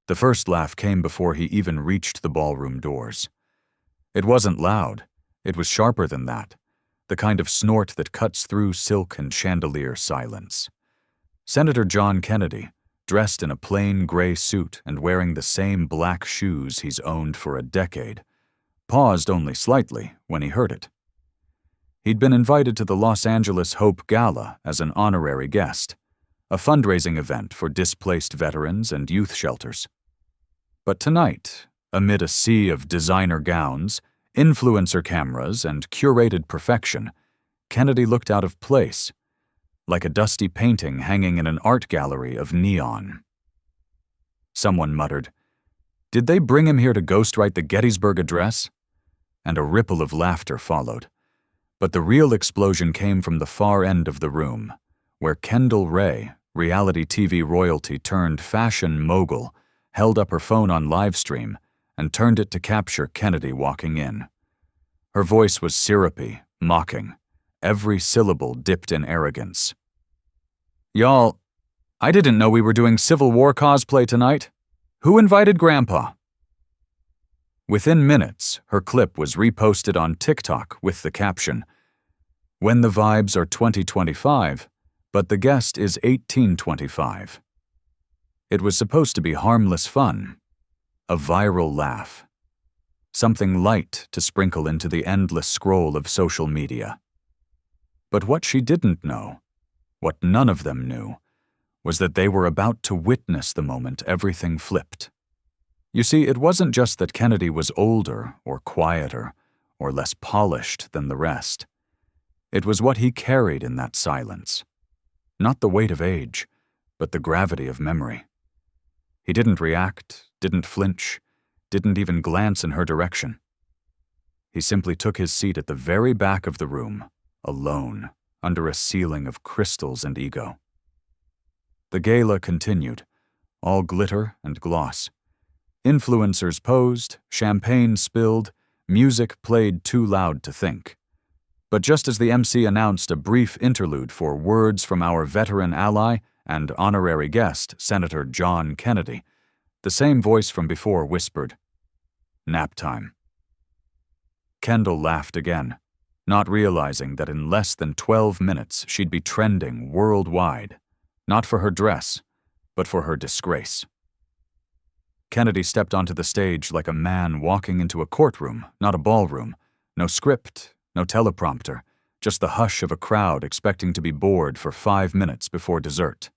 The first laugh came before he even reached the ballroom doors. It wasn't loud. It was sharper than that, the kind of snort that cuts through silk and chandelier silence. Senator John Kennedy, dressed in a plain gray suit and wearing the same black shoes he's owned for a decade, paused only slightly when he heard it. He'd been invited to the Los Angeles Hope Gala as an honorary guest, a fundraising event for displaced veterans and youth shelters. But tonight, amid a sea of designer gowns, influencer cameras, and curated perfection, Kennedy looked out of place, like a dusty painting hanging in an art gallery of neon. Someone muttered, "Did they bring him here to ghostwrite the Gettysburg Address?" And a ripple of laughter followed. But the real explosion came from the far end of the room, where Kendall Ray, reality TV royalty turned fashion mogul, held up her phone on livestream and turned it to capture Kennedy walking in. Her voice was syrupy, mocking, every syllable dipped in arrogance. "Y'all, I didn't know we were doing Civil War cosplay tonight. Who invited Grandpa?" Within minutes, her clip was reposted on TikTok with the caption, "When the vibes are 2025, but the guest is 1825. It was supposed to be harmless fun, a viral laugh, something light to sprinkle into the endless scroll of social media. But what she didn't know, what none of them knew, was that they were about to witness the moment everything flipped. You see, it wasn't just that Kennedy was older or quieter or less polished than the rest. It was what he carried in that silence. Not the weight of age, but the gravity of memory. He didn't react, didn't flinch, didn't even glance in her direction. He simply took his seat at the very back of the room, alone, under a ceiling of crystals and ego. The gala continued, all glitter and gloss. Influencers posed, champagne spilled, music played too loud to think. But just as the MC announced a brief interlude for words from our veteran ally and honorary guest, Senator John Kennedy, the same voice from before whispered, "Nap time." Kendall laughed again, not realizing that in less than 12 minutes she'd be trending worldwide, not for her dress, but for her disgrace. Kennedy stepped onto the stage like a man walking into a courtroom, not a ballroom. No script, no teleprompter, just the hush of a crowd expecting to be bored for 5 minutes before dessert.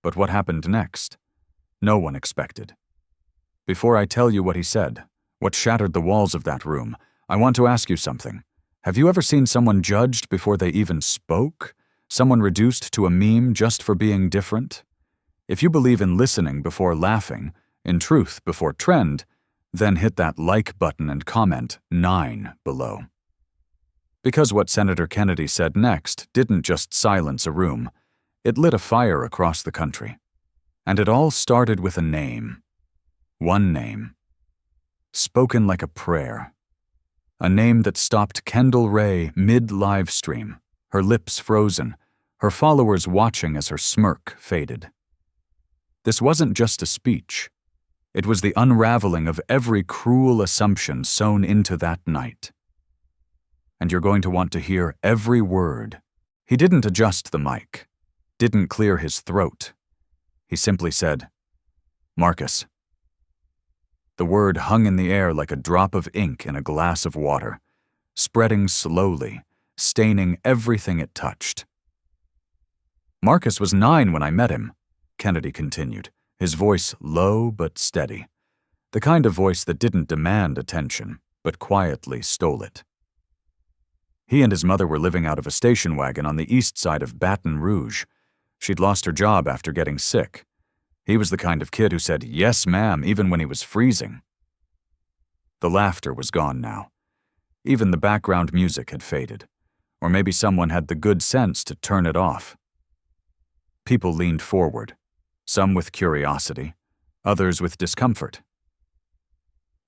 But what happened next? No one expected. Before I tell you what he said, what shattered the walls of that room, I want to ask you something. Have you ever seen someone judged before they even spoke? Someone reduced to a meme just for being different? If you believe in listening before laughing, in truth before trend, then hit that like button and comment 9 below. Because what Senator Kennedy said next didn't just silence a room, it lit a fire across the country. And it all started with a name. One name. Spoken like a prayer. A name that stopped Kendall Ray mid-live stream, her lips frozen, her followers watching as her smirk faded. This wasn't just a speech. It was the unraveling of every cruel assumption sewn into that night. And you're going to want to hear every word. He didn't adjust the mic, didn't clear his throat. He simply said, "Marcus." The word hung in the air like a drop of ink in a glass of water, spreading slowly, staining everything it touched. "Marcus was 9 when I met him," Kennedy continued, his voice low but steady, the kind of voice that didn't demand attention, but quietly stole it. He and his mother were living out of a station wagon on the east side of Baton Rouge. She'd lost her job after getting sick. He was the kind of kid who said, "Yes, ma'am," even when he was freezing. The laughter was gone now. Even the background music had faded, or maybe someone had the good sense to turn it off. People leaned forward, some with curiosity, others with discomfort.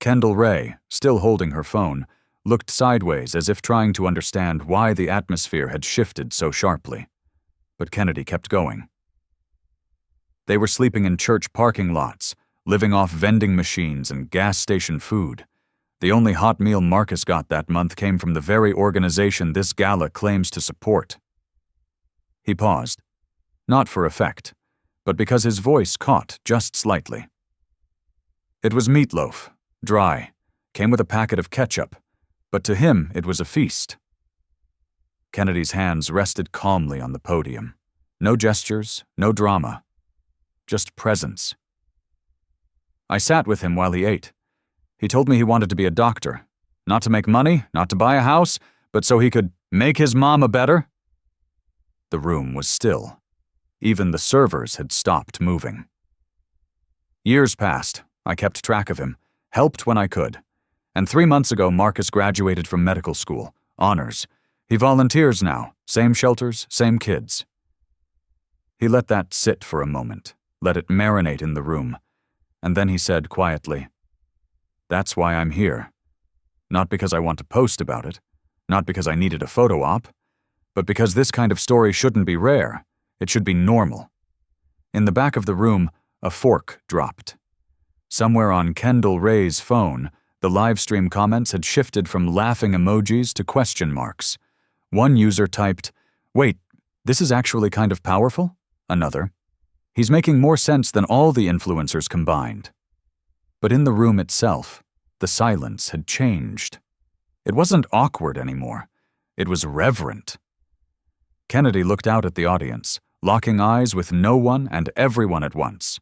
Kendall Ray, still holding her phone, looked sideways as if trying to understand why the atmosphere had shifted so sharply. But Kennedy kept going. They were sleeping in church parking lots, living off vending machines and gas station food. The only hot meal Marcus got that month came from the very organization this gala claims to support. He paused, not for effect, but because his voice caught just slightly. It was meatloaf, dry, came with a packet of ketchup, but to him it was a feast. Kennedy's hands rested calmly on the podium. No gestures, no drama, just presence. I sat with him while he ate. He told me he wanted to be a doctor, not to make money, not to buy a house, but so he could make his mama better. The room was still. Even the servers had stopped moving. Years passed. I kept track of him, helped when I could. And 3 months ago, Marcus graduated from medical school, honors. He volunteers now, same shelters, same kids. He let that sit for a moment, let it marinate in the room, and then he said quietly, "That's why I'm here. Not because I want to post about it, not because I needed a photo op, but because this kind of story shouldn't be rare. It should be normal." In the back of the room, a fork dropped. Somewhere on Kendall Ray's phone, the livestream comments had shifted from laughing emojis to question marks. One user typed, "Wait, this is actually kind of powerful?" Another, "He's making more sense than all the influencers combined." But in the room itself, the silence had changed. It wasn't awkward anymore. It was reverent. Kennedy looked out at the audience, locking eyes with no one and everyone at once.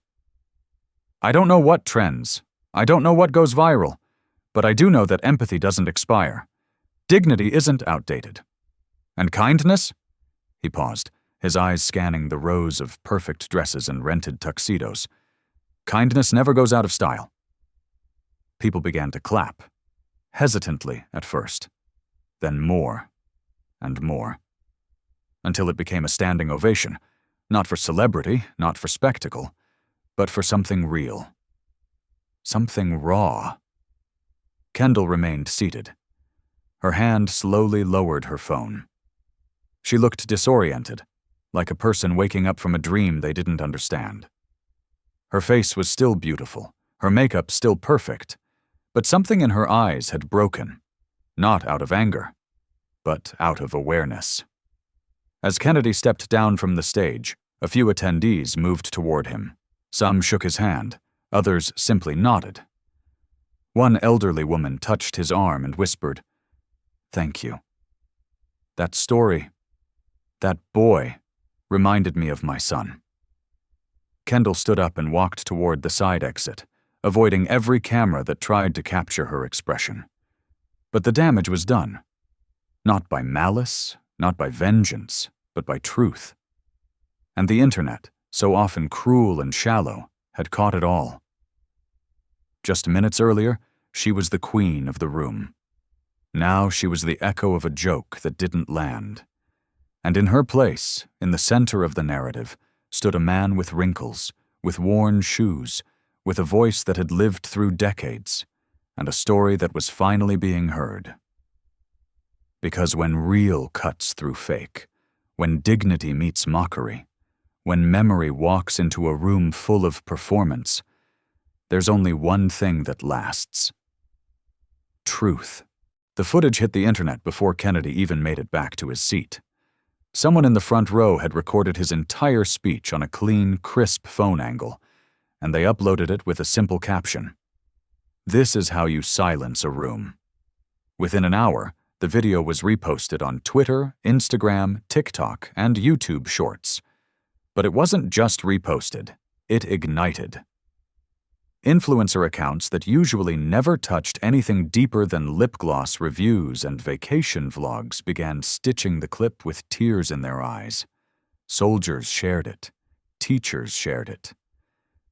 "I don't know what trends. I don't know what goes viral. But I do know that empathy doesn't expire. Dignity isn't outdated. And kindness?" He paused, his eyes scanning the rows of perfect dresses and rented tuxedos. "Kindness never goes out of style." People began to clap, hesitantly at first, then more and more, until it became a standing ovation, not for celebrity, not for spectacle, but for something real. Something raw. Kendall remained seated. Her hand slowly lowered her phone. She looked disoriented, like a person waking up from a dream they didn't understand. Her face was still beautiful, her makeup still perfect, but something in her eyes had broken, not out of anger, but out of awareness. As Kennedy stepped down from the stage, a few attendees moved toward him. Some shook his hand, others simply nodded. One elderly woman touched his arm and whispered, "Thank you. That story, that boy, reminded me of my son." Kendall stood up and walked toward the side exit, avoiding every camera that tried to capture her expression. But the damage was done. Not by malice, not by vengeance, but by truth. And the internet, so often cruel and shallow, had caught it all. Just minutes earlier, she was the queen of the room. Now she was the echo of a joke that didn't land. And in her place, in the center of the narrative, stood a man with wrinkles, with worn shoes, with a voice that had lived through decades, and a story that was finally being heard. Because when real cuts through fake, when dignity meets mockery, when memory walks into a room full of performance, there's only one thing that lasts. Truth. The footage hit the internet before Kennedy even made it back to his seat. Someone in the front row had recorded his entire speech on a clean, crisp phone angle, and they uploaded it with a simple caption. "This is how you silence a room." Within an hour, the video was reposted on Twitter, Instagram, TikTok, and YouTube Shorts. But it wasn't just reposted, it ignited. Influencer accounts that usually never touched anything deeper than lip gloss reviews and vacation vlogs began stitching the clip with tears in their eyes. Soldiers shared it. Teachers shared it.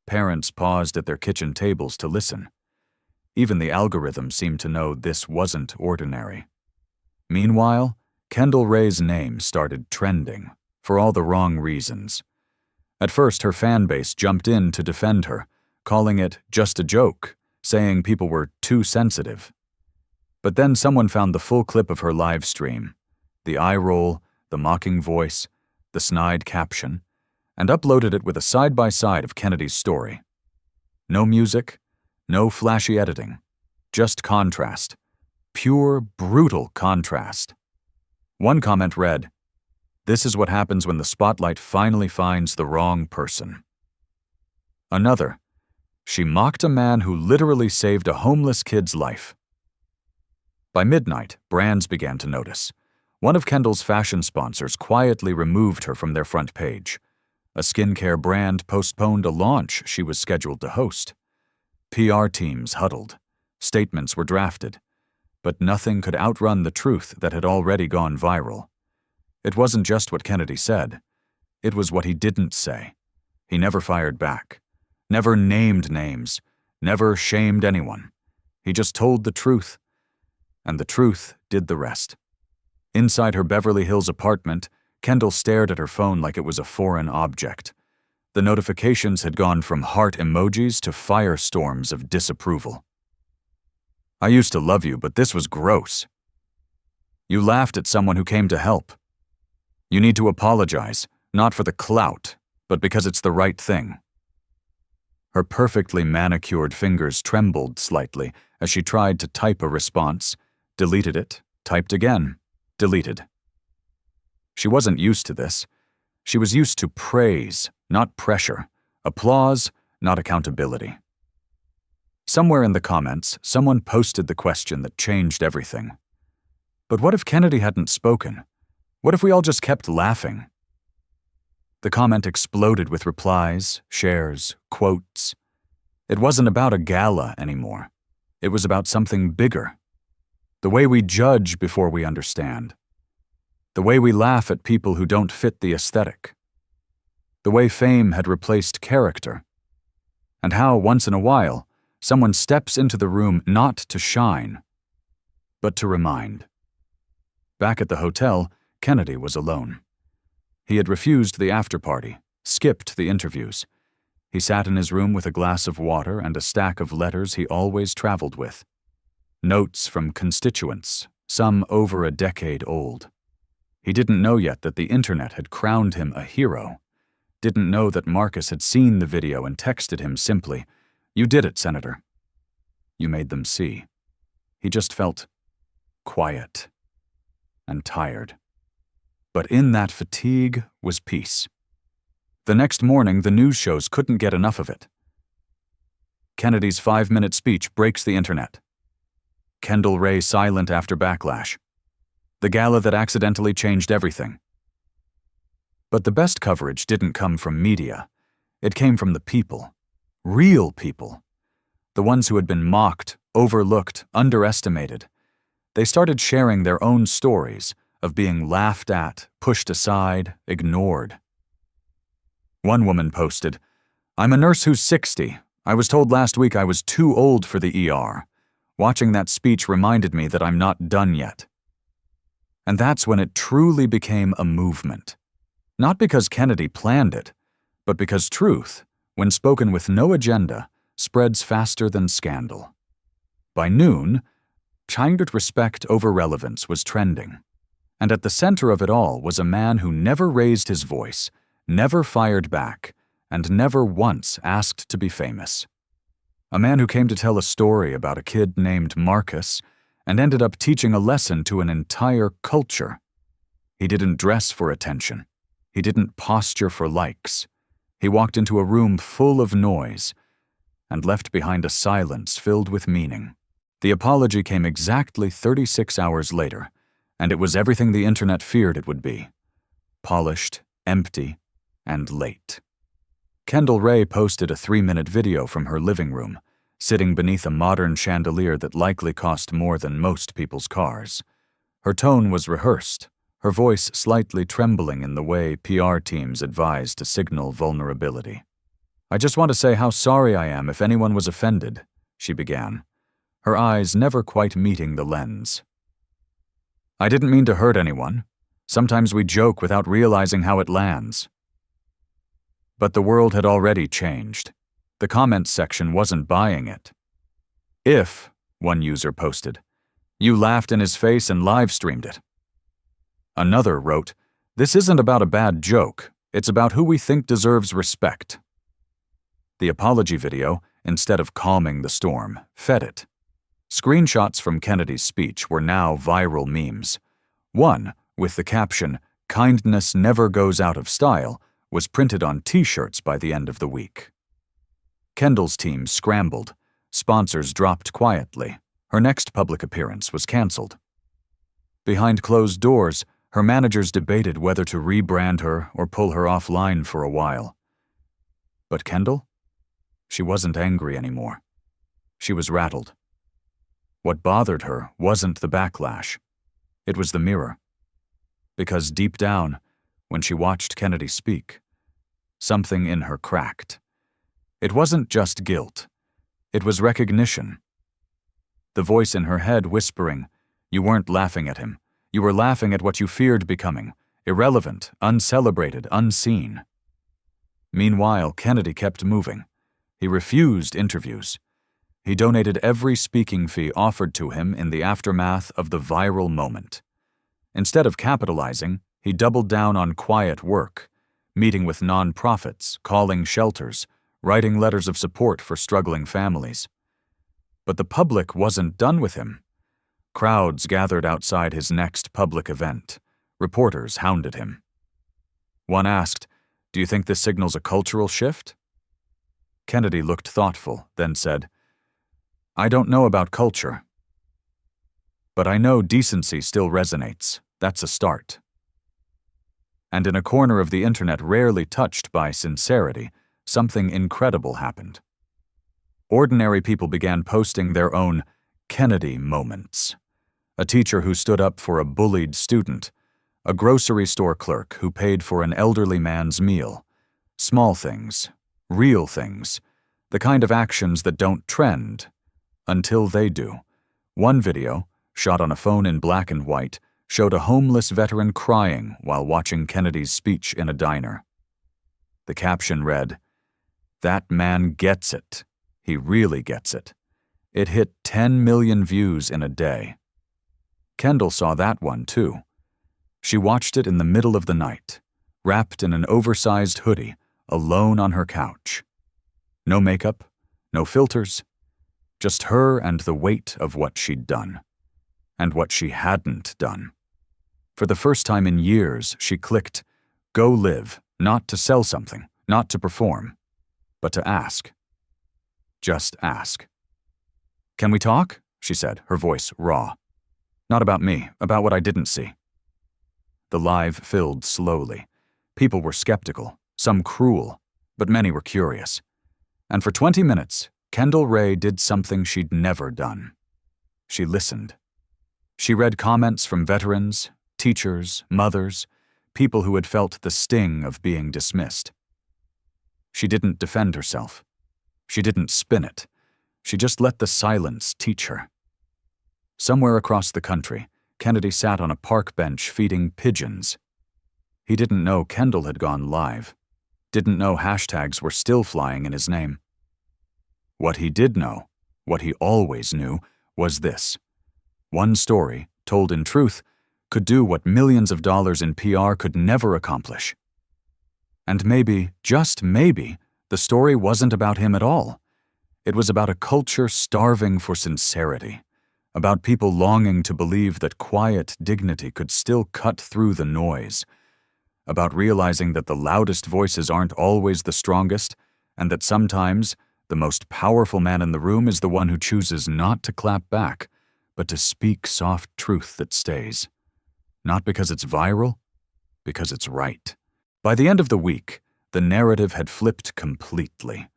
Parents paused at their kitchen tables to listen. Even the algorithm seemed to know this wasn't ordinary. Meanwhile, Kendall Ray's name started trending, for all the wrong reasons. At first, her fan base jumped in to defend her, calling it just a joke, saying people were too sensitive. But then someone found the full clip of her live stream, the eye roll, the mocking voice, the snide caption, and uploaded it with a side-by-side of Kennedy's story. No music, no flashy editing. Just contrast. Pure, brutal contrast. One comment read, "This is what happens when the spotlight finally finds the wrong person." Another, "She mocked a man who literally saved a homeless kid's life." By midnight, brands began to notice. One of Kendall's fashion sponsors quietly removed her from their front page. A skincare brand postponed a launch she was scheduled to host. PR teams huddled. Statements were drafted. But nothing could outrun the truth that had already gone viral. It wasn't just what Kennedy said. It was what he didn't say. He never fired back. Never named names. Never shamed anyone. He just told the truth. And the truth did the rest. Inside her Beverly Hills apartment, Kendall stared at her phone like it was a foreign object. The notifications had gone from heart emojis to firestorms of disapproval. "I used to love you, but this was gross. You laughed at someone who came to help. You need to apologize, not for the clout, but because it's the right thing." Her perfectly manicured fingers trembled slightly as she tried to type a response, deleted it, typed again, deleted. She wasn't used to this. She was used to praise, not pressure, applause, not accountability. Somewhere in the comments, someone posted the question that changed everything. But what if Kennedy hadn't spoken? What if we all just kept laughing? The comment exploded with replies, shares, quotes. It wasn't about a gala anymore. It was about something bigger. The way we judge before we understand. The way we laugh at people who don't fit the aesthetic. The way fame had replaced character. And how, once in a while, someone steps into the room not to shine, but to remind. Back at the hotel, Kennedy was alone. He had refused the after-party, skipped the interviews. He sat in his room with a glass of water and a stack of letters he always traveled with. Notes from constituents, some over a decade old. He didn't know yet that the internet had crowned him a hero. Didn't know that Marcus had seen the video and texted him simply, "You did it, Senator." You made them see. He just felt quiet and tired. But in that fatigue was peace. The next morning, the news shows couldn't get enough of it. Kennedy's 5-minute speech breaks the internet. Kendall Ray silent after backlash. The gala that accidentally changed everything. But the best coverage didn't come from media. It came from the people. Real people. The ones who had been mocked, overlooked, underestimated. They started sharing their own stories of being laughed at, pushed aside, ignored. One woman posted, "I'm a nurse who's 60. I was told last week I was too old for the ER. Watching that speech reminded me that I'm not done yet." And that's when it truly became a movement. Not because Kennedy planned it, but because truth, when spoken with no agenda, spreads faster than scandal. By noon, changed respect over relevance was trending. And at the center of it all was a man who never raised his voice, never fired back, and never once asked to be famous. A man who came to tell a story about a kid named Marcus and ended up teaching a lesson to an entire culture. He didn't dress for attention. He didn't posture for likes. He walked into a room full of noise and left behind a silence filled with meaning. The apology came exactly 36 hours later, and it was everything the internet feared it would be. Polished, empty, and late. Kendall Ray posted a 3-minute video from her living room, sitting beneath a modern chandelier that likely cost more than most people's cars. Her tone was rehearsed, her voice slightly trembling in the way PR teams advise to signal vulnerability. "I just want to say how sorry I am if anyone was offended," she began, her eyes never quite meeting the lens. "I didn't mean to hurt anyone. Sometimes we joke without realizing how it lands." But the world had already changed. The comments section wasn't buying it. "If," one user posted, "you laughed in his face and live-streamed it." Another wrote, "This isn't about a bad joke. It's about who we think deserves respect." The apology video, instead of calming the storm, fed it. Screenshots from Kennedy's speech were now viral memes. One, with the caption, "Kindness never goes out of style," was printed on t-shirts by the end of the week. Kendall's team scrambled. Sponsors dropped quietly. Her next public appearance was canceled. Behind closed doors, her managers debated whether to rebrand her or pull her offline for a while. But Kendall? She wasn't angry anymore. She was rattled. What bothered her wasn't the backlash. It was the mirror. Because deep down, when she watched Kennedy speak, something in her cracked. It wasn't just guilt. It was recognition. The voice in her head whispering, "You weren't laughing at him. You were laughing at what you feared becoming, irrelevant, uncelebrated, unseen." Meanwhile, Kennedy kept moving. He refused interviews. He donated every speaking fee offered to him in the aftermath of the viral moment. Instead of capitalizing, he doubled down on quiet work, meeting with nonprofits, calling shelters, writing letters of support for struggling families. But the public wasn't done with him. Crowds gathered outside his next public event. Reporters hounded him. One asked, "Do you think this signals a cultural shift?" Kennedy looked thoughtful, then said, "I don't know about culture. But I know decency still resonates. That's a start." And in a corner of the internet rarely touched by sincerity, something incredible happened. Ordinary people began posting their own Kennedy moments. A teacher who stood up for a bullied student, a grocery store clerk who paid for an elderly man's meal. Small things, real things, the kind of actions that don't trend until they do. One video, shot on a phone in black and white, showed a homeless veteran crying while watching Kennedy's speech in a diner. The caption read, "That man gets it. He really gets it." It hit 10 million views in a day. Kendall saw that one too. She watched it in the middle of the night, wrapped in an oversized hoodie, alone on her couch. No makeup, no filters, just her and the weight of what she'd done, and what she hadn't done. For the first time in years, she clicked, "Go live," not to sell something, not to perform, but to ask. Just ask. "Can we talk?" she said, her voice raw. "Not about me, about what I didn't see." The live filled slowly. People were skeptical, some cruel, but many were curious. And for 20 minutes, Kendall Ray did something she'd never done. She listened. She read comments from veterans, teachers, mothers, people who had felt the sting of being dismissed. She didn't defend herself. She didn't spin it. She just let the silence teach her. Somewhere across the country, Kennedy sat on a park bench feeding pigeons. He didn't know Kendall had gone live. Didn't know hashtags were still flying in his name. What he did know, what he always knew, was this. One story, told in truth, could do what millions of dollars in PR could never accomplish. And maybe, just maybe, the story wasn't about him at all. It was about a culture starving for sincerity, about people longing to believe that quiet dignity could still cut through the noise, about realizing that the loudest voices aren't always the strongest, and that sometimes the most powerful man in the room is the one who chooses not to clap back, but to speak soft truth that stays. Not because it's viral, because it's right. By the end of the week, the narrative had flipped completely.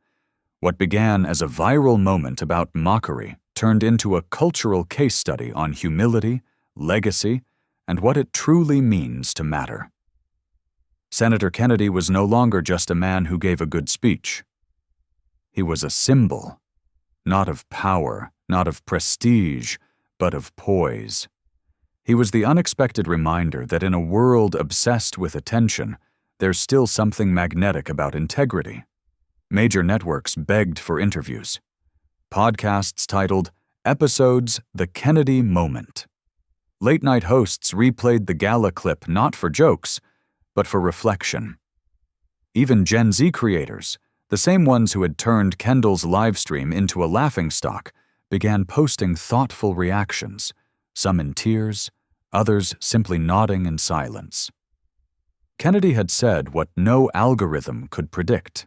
What began as a viral moment about mockery turned into a cultural case study on humility, legacy, and what it truly means to matter. Senator Kennedy was no longer just a man who gave a good speech. He was a symbol, not of power, not of prestige, but of poise. He was the unexpected reminder that in a world obsessed with attention, there's still something magnetic about integrity. Major networks begged for interviews. Podcasts titled Episodes The Kennedy Moment. Late-night hosts replayed the gala clip not for jokes, but for reflection. Even Gen Z creators, The same ones who had turned Kendall's livestream into a laughingstock began posting thoughtful reactions, some in tears, others simply nodding in silence. Kennedy had said what no algorithm could predict,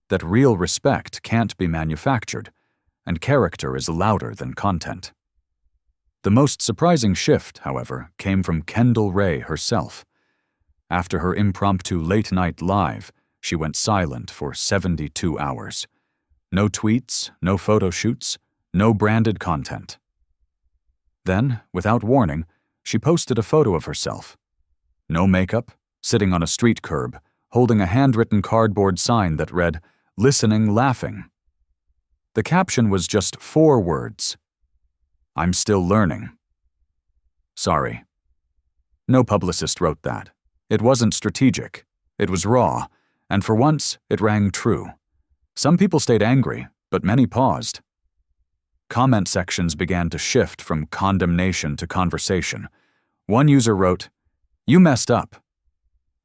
that real respect can't be manufactured, and character is louder than content. The most surprising shift, however, came from Kendall Ray herself. After her impromptu late-night live, she went silent for 72 hours. No tweets, no photo shoots, no branded content. Then, without warning, she posted a photo of herself. No makeup, sitting on a street curb, holding a handwritten cardboard sign that read, "Listening, laughing." The caption was just 4 words. "I'm still learning." Sorry. No publicist wrote that. It wasn't strategic. It was raw, and for once, it rang true. Some people stayed angry, but many paused. Comment sections began to shift from condemnation to conversation. One user wrote, "You messed up.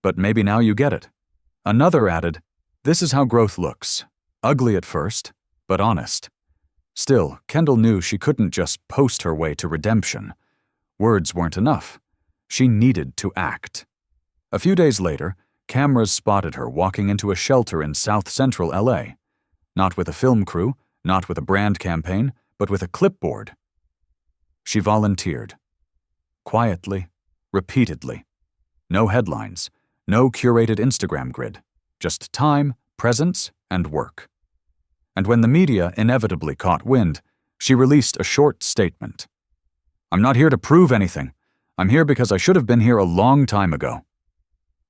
But maybe now you get it." Another added, "This is how growth looks. Ugly at first, but honest." Still, Kendall knew she couldn't just post her way to redemption. Words weren't enough. She needed to act. A few days later, cameras spotted her walking into a shelter in South Central LA. Not with a film crew, not with a brand campaign, but with a clipboard. She volunteered. Quietly, repeatedly. No headlines, no curated Instagram grid. Just time, presence, and work. And when the media inevitably caught wind, she released a short statement. "I'm not here to prove anything. I'm here because I should have been here a long time ago."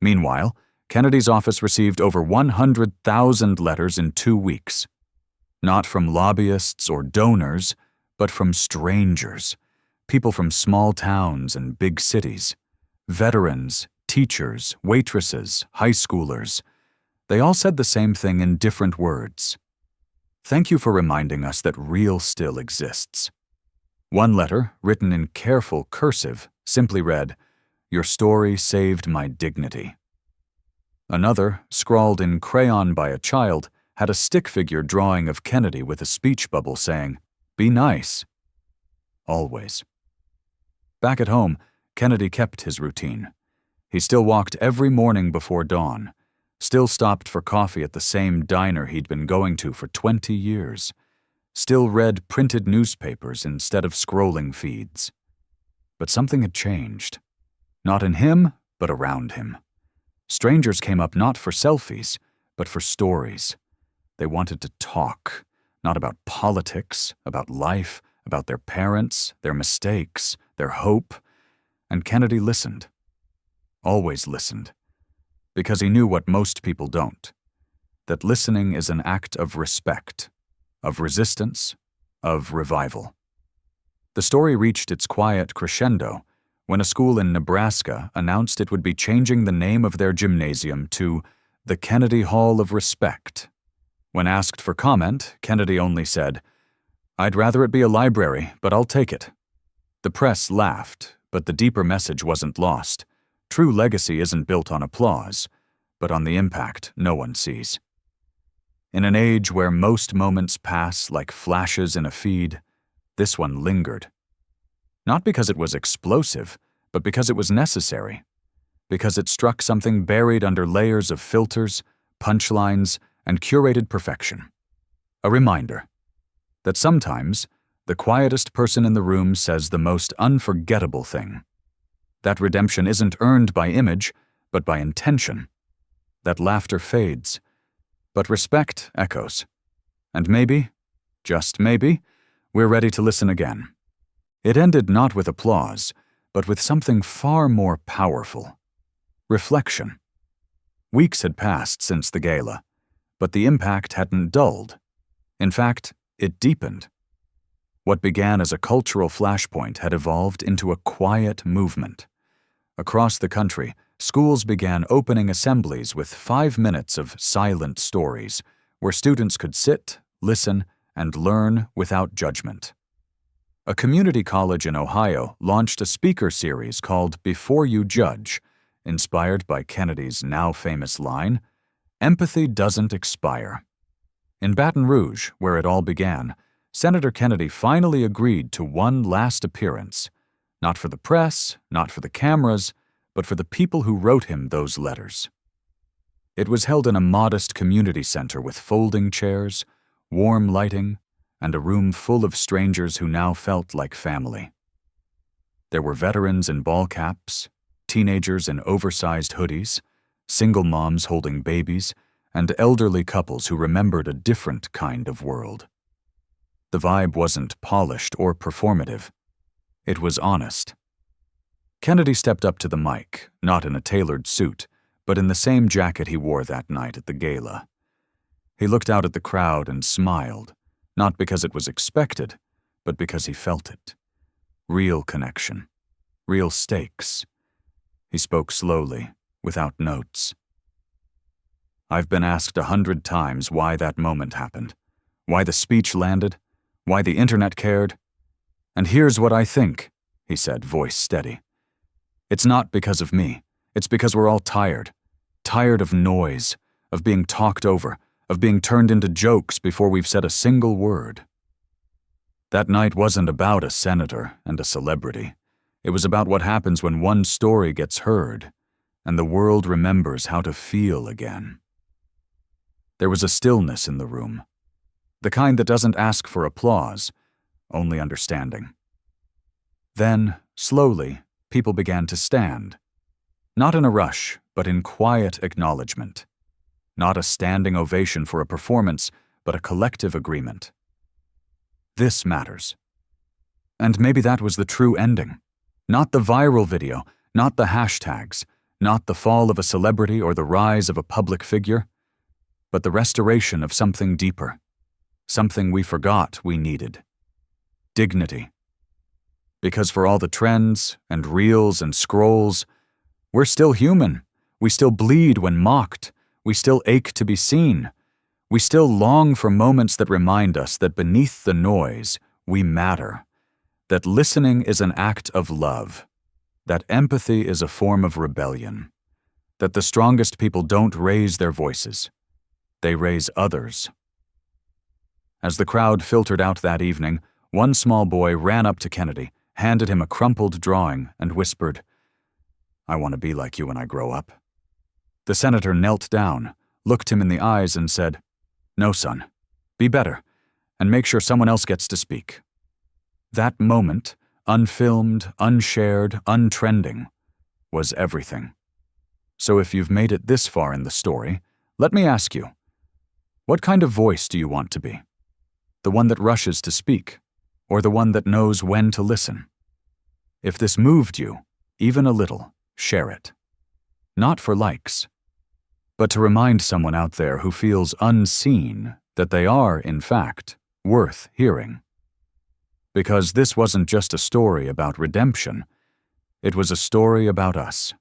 Meanwhile, Kennedy's office received over 100,000 letters in 2 weeks. Not from lobbyists or donors, but from strangers. People from small towns and big cities. Veterans, teachers, waitresses, high schoolers. They all said the same thing in different words. "Thank you for reminding us that real still exists." One letter, written in careful cursive, simply read, "Your story saved my dignity." Another, scrawled in crayon by a child, had a stick figure drawing of Kennedy with a speech bubble saying, "Be nice." Always. Back at home, Kennedy kept his routine. He still walked every morning before dawn, still stopped for coffee at the same diner he'd been going to for 20 years, still read printed newspapers instead of scrolling feeds. But something had changed. Not in him, but around him. Strangers came up not for selfies, but for stories. They wanted to talk, not about politics, about life, about their parents, their mistakes, their hope. And Kennedy listened. Always listened. Because he knew what most people don't. That listening is an act of respect, of resistance, of revival. The story reached its quiet crescendo when a school in Nebraska announced it would be changing the name of their gymnasium to the Kennedy Hall of Respect. When asked for comment, Kennedy only said, "I'd rather it be a library, but I'll take it." The press laughed, but the deeper message wasn't lost. True legacy isn't built on applause, but on the impact no one sees. In an age where most moments pass like flashes in a feed, this one lingered. Not because it was explosive, but because it was necessary. Because it struck something buried under layers of filters, punchlines, and curated perfection. A reminder that sometimes the quietest person in the room says the most unforgettable thing. That redemption isn't earned by image, but by intention. That laughter fades, but respect echoes. And maybe, just maybe, we're ready to listen again. It ended not with applause, but with something far more powerful. Reflection. Weeks had passed since the gala, but the impact hadn't dulled. In fact, it deepened. What began as a cultural flashpoint had evolved into a quiet movement. Across the country, schools began opening assemblies with 5 minutes of silent stories, where students could sit, listen, and learn without judgment. A community college in Ohio launched a speaker series called Before You Judge, inspired by Kennedy's now famous line, "Empathy doesn't expire. In Baton Rouge, where it all began, Senator Kennedy finally agreed to one last appearance, not for the press, not for the cameras, but for the people who wrote him those letters. It was held in a modest community center with folding chairs, warm lighting, and a room full of strangers who now felt like family. There were veterans in ball caps, teenagers in oversized hoodies, single moms holding babies, and elderly couples who remembered a different kind of world. The vibe wasn't polished or performative. It was honest. Kennedy stepped up to the mic, not in a tailored suit, but in the same jacket he wore that night at the gala. He looked out at the crowd and smiled, not because it was expected, but because he felt it. Real connection. Real stakes. He spoke slowly, without notes. I've been asked 100 times why that moment happened, why the speech landed, why the internet cared. And here's what I think, he said, voice steady. It's not because of me. It's because we're all tired. Tired of noise, of being talked over, of being turned into jokes before we've said a single word. That night wasn't about a senator and a celebrity. It was about what happens when one story gets heard, and the world remembers how to feel again. There was a stillness in the room, the kind that doesn't ask for applause, only understanding. Then, slowly, people began to stand. Not in a rush, but in quiet acknowledgement. Not a standing ovation for a performance, but a collective agreement. This matters. And maybe that was the true ending. Not the viral video, not the hashtags, not the fall of a celebrity or the rise of a public figure, but the restoration of something deeper, something we forgot we needed. Dignity. Because for all the trends and reels and scrolls, we're still human. We still bleed when mocked. We still ache to be seen. We still long for moments that remind us that beneath the noise, we matter. That listening is an act of love. That empathy is a form of rebellion. That the strongest people don't raise their voices. They raise others. As the crowd filtered out that evening, one small boy ran up to Kennedy, handed him a crumpled drawing, and whispered, "I want to be like you when I grow up." The senator knelt down, looked him in the eyes, and said, "No, son. Be better, and make sure someone else gets to speak." That moment, unfilmed, unshared, untrending, was everything. So if you've made it this far in the story, let me ask you, what kind of voice do you want to be? The one that rushes to speak, or the one that knows when to listen? If this moved you, even a little, share it. Not for likes, but to remind someone out there who feels unseen that they are, in fact, worth hearing. Because this wasn't just a story about redemption, it was a story about us.